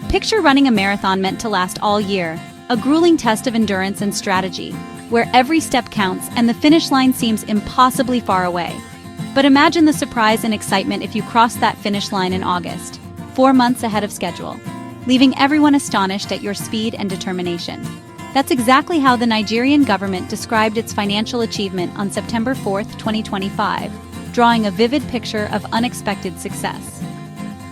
Picture running a marathon meant to last all year, a grueling test of endurance and strategy, where every step counts and the finish line seems impossibly far away. But imagine the surprise and excitement if you crossed that finish line in August, 4 months ahead of schedule, leaving everyone astonished at your speed and determination. That's exactly how the Nigerian government described its financial achievement on September 4, 2025, drawing a vivid picture of unexpected success.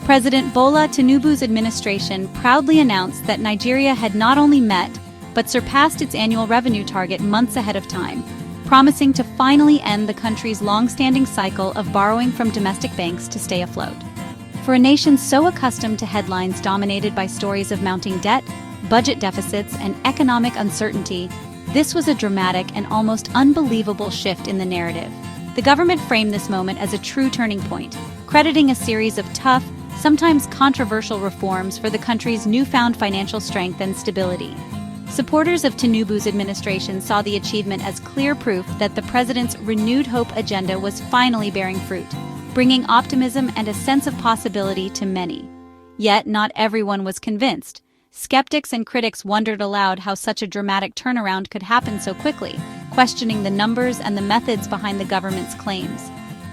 President Bola Tinubu's administration proudly announced that Nigeria had not only met, but surpassed its annual revenue target months ahead of time, promising to finally end the country's long-standing cycle of borrowing from domestic banks to stay afloat. For a nation so accustomed to headlines dominated by stories of mounting debt, budget deficits, and economic uncertainty, this was a dramatic and almost unbelievable shift in the narrative. The government framed this moment as a true turning point, crediting a series of tough, sometimes controversial reforms for the country's newfound financial strength and stability. Supporters of Tinubu's administration saw the achievement as clear proof that the president's renewed hope agenda was finally bearing fruit, bringing optimism and a sense of possibility to many. Yet not everyone was convinced. Skeptics and critics wondered aloud how such a dramatic turnaround could happen so quickly, questioning the numbers and the methods behind the government's claims.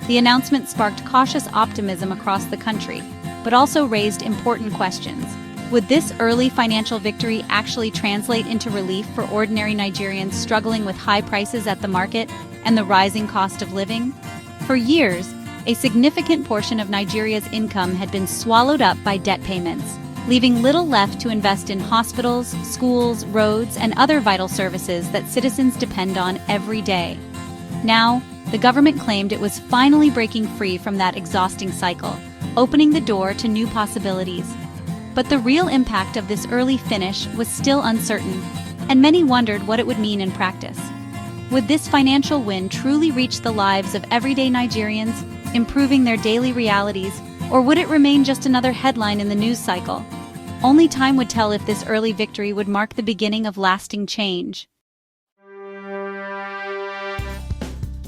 The announcement sparked cautious optimism across the country, but also raised important questions. Would this early financial victory actually translate into relief for ordinary Nigerians struggling with high prices at the market and the rising cost of living? For years, a significant portion of Nigeria's income had been swallowed up by debt payments, leaving little left to invest in hospitals, schools, roads, and other vital services that citizens depend on every day. Now, the government claimed it was finally breaking free from that exhausting cycle, opening the door to new possibilities. But the real impact of this early finish was still uncertain, and many wondered what it would mean in practice. Would this financial win truly reach the lives of everyday Nigerians, improving their daily realities, or would it remain just another headline in the news cycle? Only time would tell if this early victory would mark the beginning of lasting change.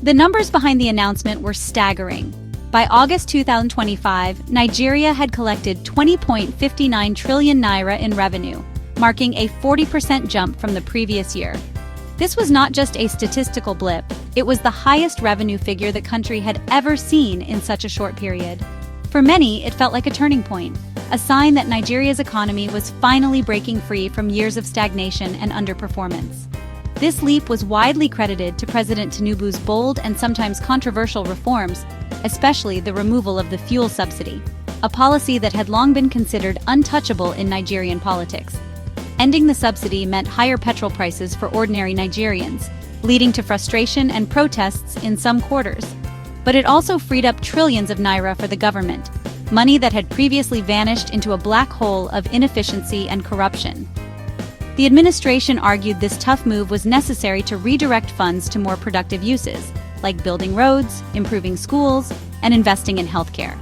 The numbers behind the announcement were staggering. By August 2025, Nigeria had collected 20.59 trillion naira in revenue, marking a 40% jump from the previous year. This was not just a statistical blip, it was the highest revenue figure the country had ever seen in such a short period. For many, it felt like a turning point, a sign that Nigeria's economy was finally breaking free from years of stagnation and underperformance. This leap was widely credited to President Tinubu's bold and sometimes controversial reforms, especially the removal of the fuel subsidy, a policy that had long been considered untouchable in Nigerian politics. Ending the subsidy meant higher petrol prices for ordinary Nigerians, leading to frustration and protests in some quarters. But it also freed up trillions of naira for the government, money that had previously vanished into a black hole of inefficiency and corruption. The administration argued this tough move was necessary to redirect funds to more productive uses, like building roads, improving schools, and investing in healthcare.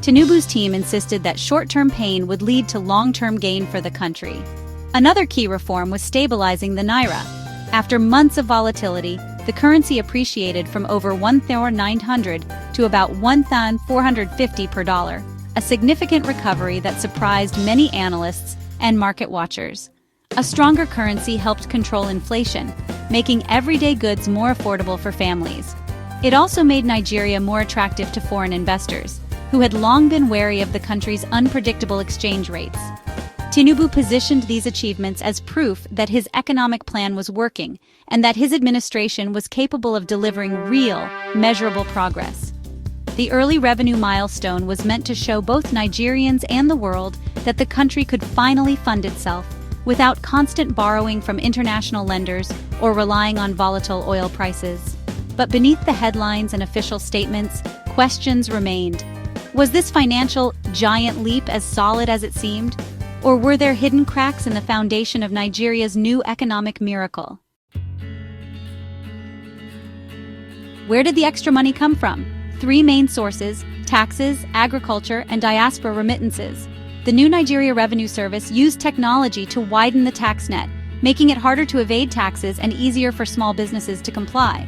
Tinubu's team insisted that short-term pain would lead to long-term gain for the country. Another key reform was stabilizing the naira. After months of volatility, the currency appreciated from over 1,900 to about 1,450 per dollar, a significant recovery that surprised many analysts and market watchers. A stronger currency helped control inflation, making everyday goods more affordable for families. It also made Nigeria more attractive to foreign investors, who had long been wary of the country's unpredictable exchange rates. Tinubu positioned these achievements as proof that his economic plan was working and that his administration was capable of delivering real, measurable progress. The early revenue milestone was meant to show both Nigerians and the world that the country could finally fund itself without constant borrowing from international lenders or relying on volatile oil prices. But beneath the headlines and official statements, questions remained. Was this financial giant leap as solid as it seemed? Or were there hidden cracks in the foundation of Nigeria's new economic miracle? Where did the extra money come from? 3 main sources: taxes, agriculture, and diaspora remittances. The new Nigeria Revenue Service used technology to widen the tax net, making it harder to evade taxes and easier for small businesses to comply.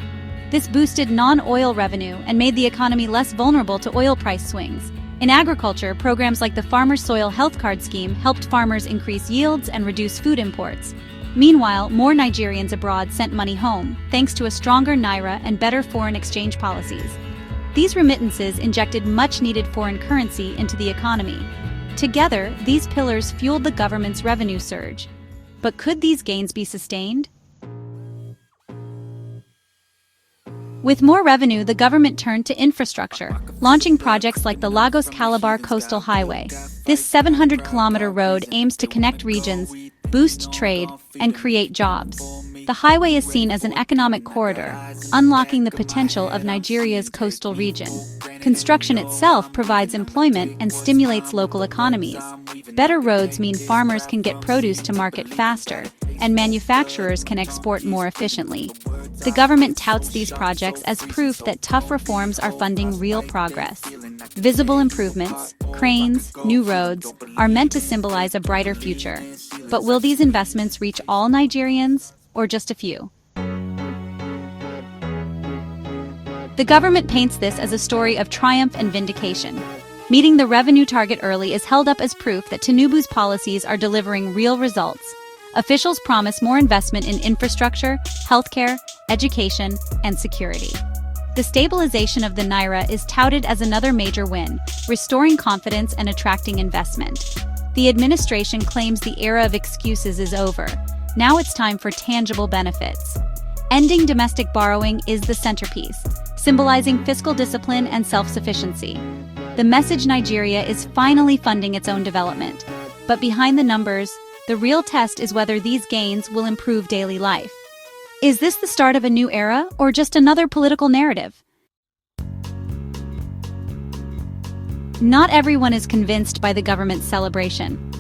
This boosted non-oil revenue and made the economy less vulnerable to oil price swings, In agriculture, programs like the Farmer Soil Health Card Scheme helped farmers increase yields and reduce food imports. Meanwhile, more Nigerians abroad sent money home, thanks to a stronger naira and better foreign exchange policies. These remittances injected much-needed foreign currency into the economy. Together, these pillars fueled the government's revenue surge. But could these gains be sustained? With more revenue, the government turned to infrastructure, launching projects like the Lagos-Calabar Coastal Highway. This 700-kilometer road aims to connect regions, boost trade, and create jobs. The highway is seen as an economic corridor, unlocking the potential of Nigeria's coastal region. Construction itself provides employment and stimulates local economies. Better roads mean farmers can get produce to market faster, and manufacturers can export more efficiently. The government touts these projects as proof that tough reforms are funding real progress. Visible improvements, cranes, new roads, are meant to symbolize a brighter future. But will these investments reach all Nigerians, or just a few? The government paints this as a story of triumph and vindication. Meeting the revenue target early is held up as proof that Tinubu's policies are delivering real results. Officials promise more investment in infrastructure, healthcare, education, and security. The stabilization of the naira is touted as another major win, restoring confidence and attracting investment. The administration claims the era of excuses is over. Now it's time for tangible benefits. Ending domestic borrowing is the centerpiece, symbolizing fiscal discipline and self-sufficiency. The message: Nigeria is finally funding its own development. But behind the numbers, the real test is whether these gains will improve daily life. Is this the start of a new era, or just another political narrative? Not everyone is convinced by the government's celebration.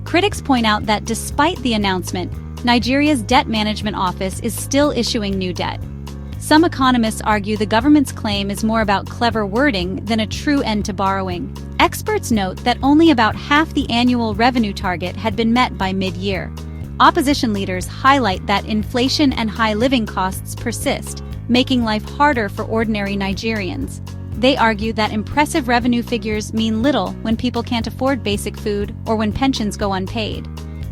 Critics point out that despite the announcement, Nigeria's Debt Management Office is still issuing new debt. Some economists argue the government's claim is more about clever wording than a true end to borrowing. Experts note that only about half the annual revenue target had been met by mid-year. Opposition leaders highlight that inflation and high living costs persist, making life harder for ordinary Nigerians. They argue that impressive revenue figures mean little when people can't afford basic food or when pensions go unpaid.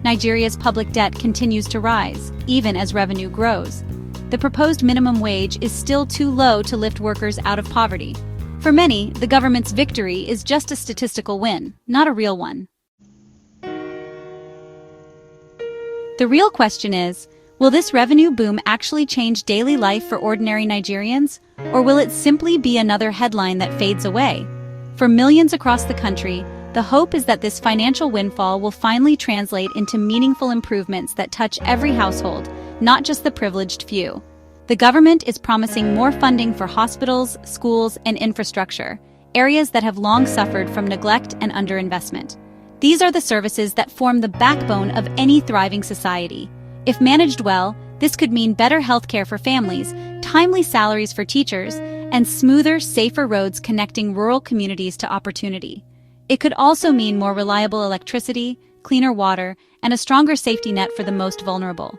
Nigeria's public debt continues to rise, even as revenue grows. The proposed minimum wage is still too low to lift workers out of poverty. For many, the government's victory is just a statistical win, not a real one. The real question is, will this revenue boom actually change daily life for ordinary Nigerians, or will it simply be another headline that fades away? For millions across the country, the hope is that this financial windfall will finally translate into meaningful improvements that touch every household, not just the privileged few. The government is promising more funding for hospitals, schools, and infrastructure, areas that have long suffered from neglect and underinvestment. These are the services that form the backbone of any thriving society. If managed well, this could mean better healthcare for families, timely salaries for teachers, and smoother, safer roads connecting rural communities to opportunity. It could also mean more reliable electricity, cleaner water, and a stronger safety net for the most vulnerable.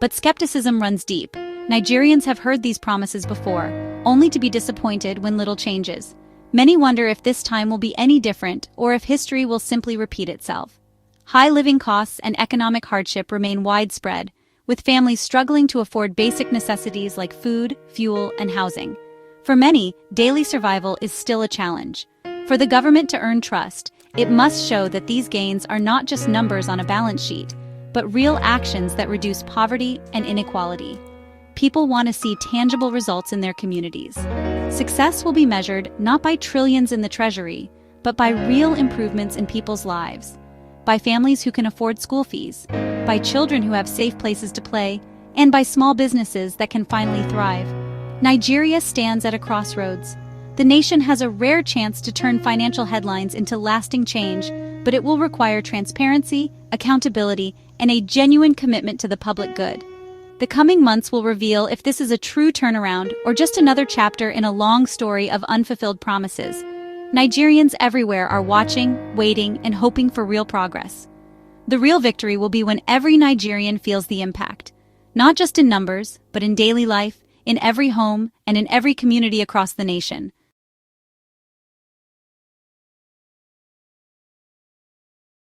But skepticism runs deep. Nigerians have heard these promises before, only to be disappointed when little changes. Many wonder if this time will be any different, or if history will simply repeat itself. High living costs and economic hardship remain widespread, with families struggling to afford basic necessities like food, fuel, and housing. For many, daily survival is still a challenge. For the government to earn trust, it must show that these gains are not just numbers on a balance sheet, but real actions that reduce poverty and inequality. People want to see tangible results in their communities. Success will be measured not by trillions in the treasury, but by real improvements in people's lives. By families who can afford school fees, by children who have safe places to play, and by small businesses that can finally thrive. Nigeria stands at a crossroads. The nation has a rare chance to turn financial headlines into lasting change, but it will require transparency, accountability, and a genuine commitment to the public good. The coming months will reveal if this is a true turnaround or just another chapter in a long story of unfulfilled promises. Nigerians everywhere are watching, waiting, and hoping for real progress. The real victory will be when every Nigerian feels the impact, not just in numbers, but in daily life, in every home, and in every community across the nation.